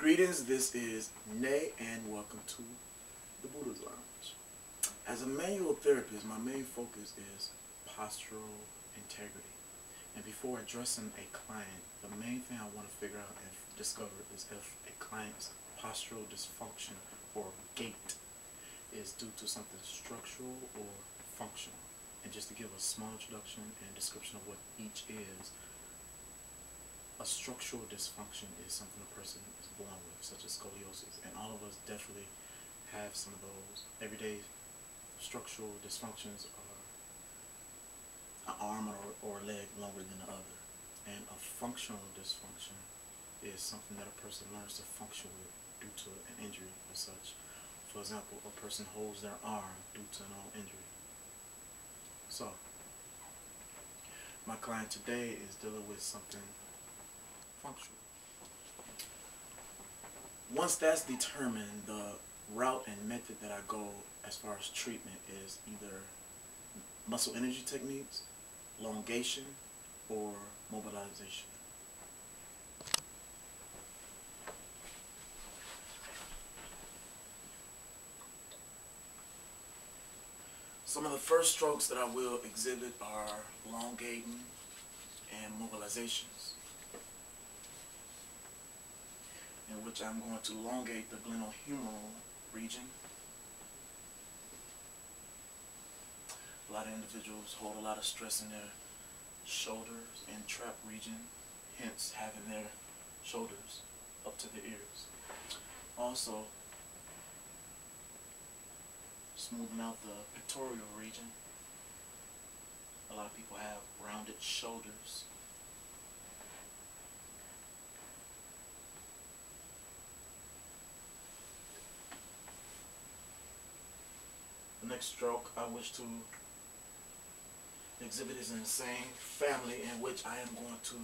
Greetings, this is Nay and welcome to the Buddha's Lounge. As a manual therapist, my main focus is postural integrity. And before addressing a client, the main thing I want to figure out and discover is if a client's postural dysfunction or gait is due to something structural or functional. And just to give a small introduction and description of what each is, a structural dysfunction is something a person is born with, such as scoliosis, and all of us definitely have some of those. Everyday structural dysfunctions are an arm or a leg longer than the other, and a functional dysfunction is something that a person learns to function with due to an injury or such. For example, a person holds their arm due to an old injury. So, my client today is dealing with something functional. Once that's determined, the route and method that I go as far as treatment is either muscle energy techniques, elongation, or mobilization. Some of the first strokes that I will exhibit are elongating and mobilizations, in which I'm going to elongate the glenohumeral region. A lot of individuals hold a lot of stress in their shoulders and trap region, hence having their shoulders up to their ears. Also, smoothing out the pectoral region. A lot of people have rounded shoulders. The next stroke I wish to exhibit is in the same family, in which I am going to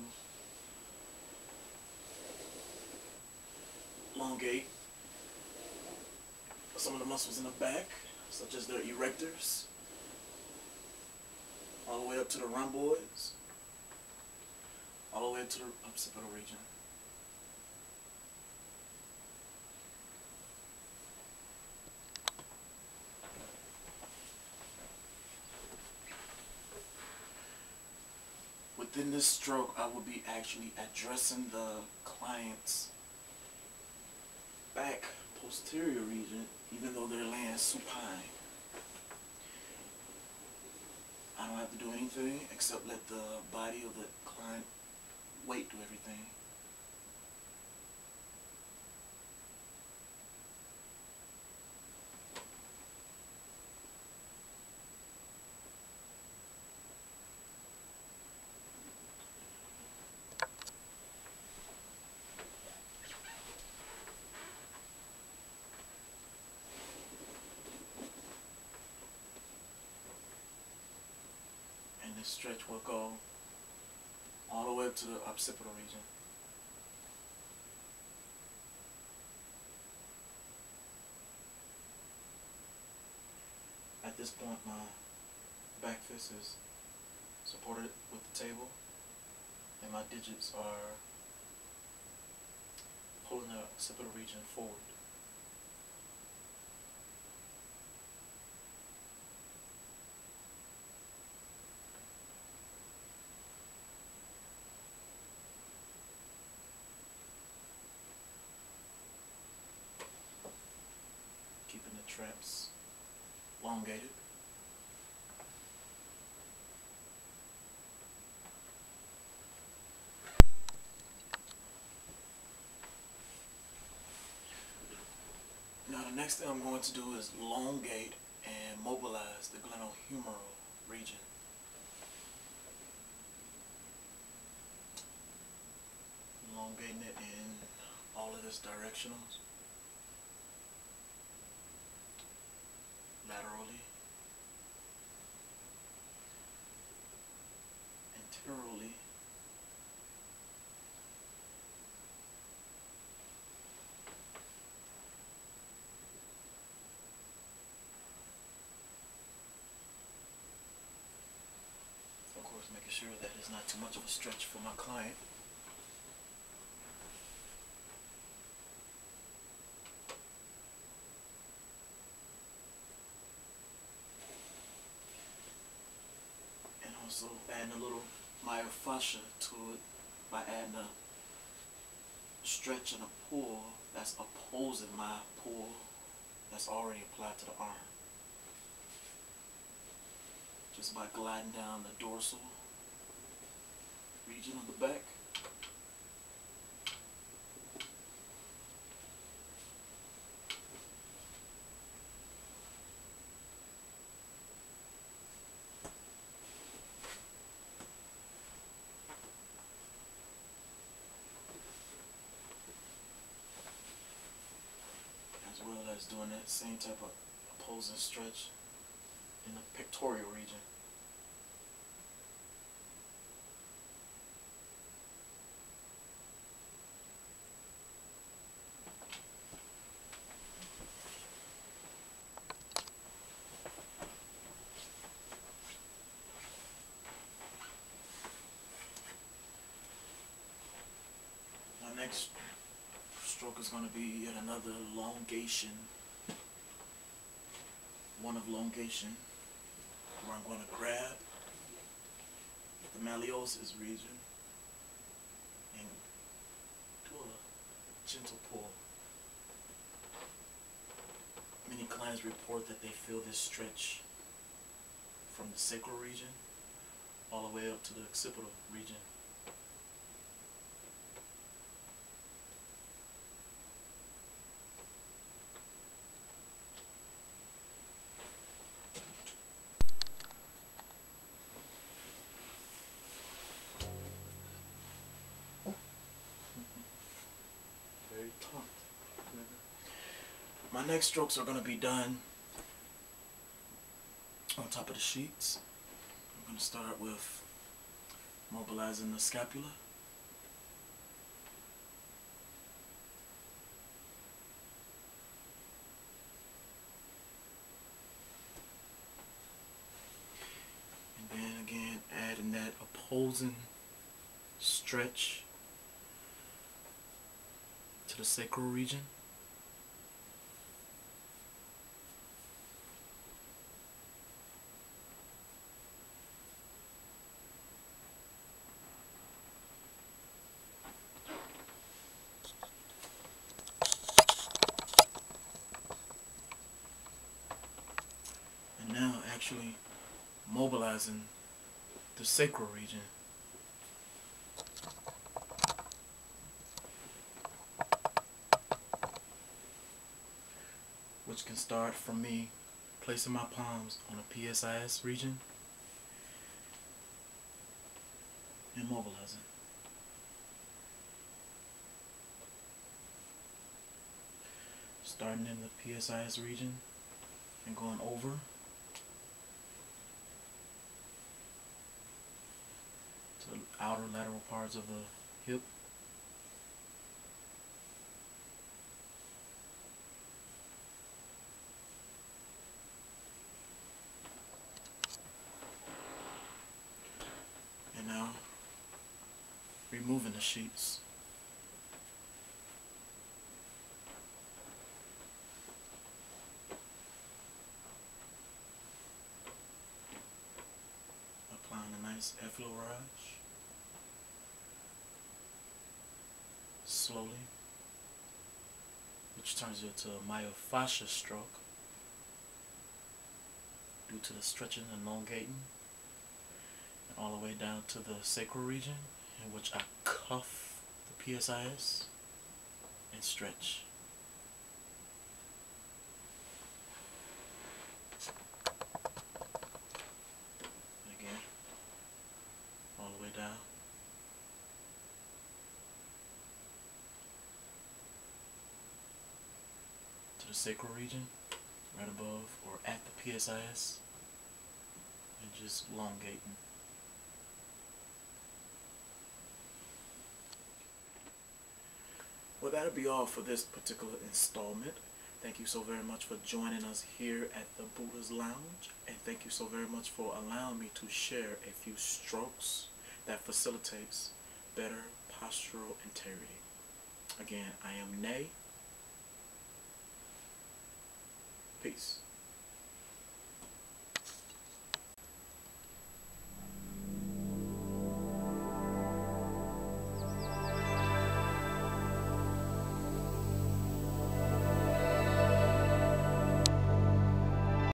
elongate some of the muscles in the back, such as their erectors, all the way up to the rhomboids, all the way up to the occipital region. Within this stroke, I will be actually addressing the client's back posterior region, even though they're laying supine. I don't have to do anything except let the body of the client weight do everything. This stretch will go all the way up to the occipital region. At this point, my back fist is supported with the table, and my digits are pulling the occipital region forward. Keeping the traps elongated. Now the next thing I'm going to do is elongate and mobilize the glenohumeral region. Elongating it in all of its directionals. Laterally, anteriorly, of course making sure that it's not too much of a stretch for my client. Also adding a little myofascia to it by adding a stretch and a pull that's opposing my pull that's already applied to the arm. Just by gliding down the dorsal region of the back. As well as doing that same type of opposing stretch in the pectoral region. My next stroke is going to be yet another elongation. One of elongation, where I'm going to grab the malleosus region and do a gentle pull. Many clients report that they feel this stretch from the sacral region all the way up to the occipital region. Very taut. My next strokes are going to be done on top of the sheets. I'm going to start with mobilizing the scapula. And then again adding that opposing stretch to the sacral region. And now actually mobilizing the sacral region. Which can start from me placing my palms on the PSIS region and mobilizing. Starting in the PSIS region and going over to the outer lateral parts of the hip. And now removing the sheets. Applying a nice effleurage. Slowly. Which turns into a myofascial stroke due to the stretching and elongating. And all the way down to the sacral region, in which I cuff the PSIS and stretch. And again, all the way down. To the sacral region, right above or at the PSIS, and just elongating. Well, that'll be all for this particular installment. Thank you so very much for joining us here at the Buddha's Lounge, and thank you so very much for allowing me to share a few strokes that facilitates better postural integrity. Again, I am Nay. Peace.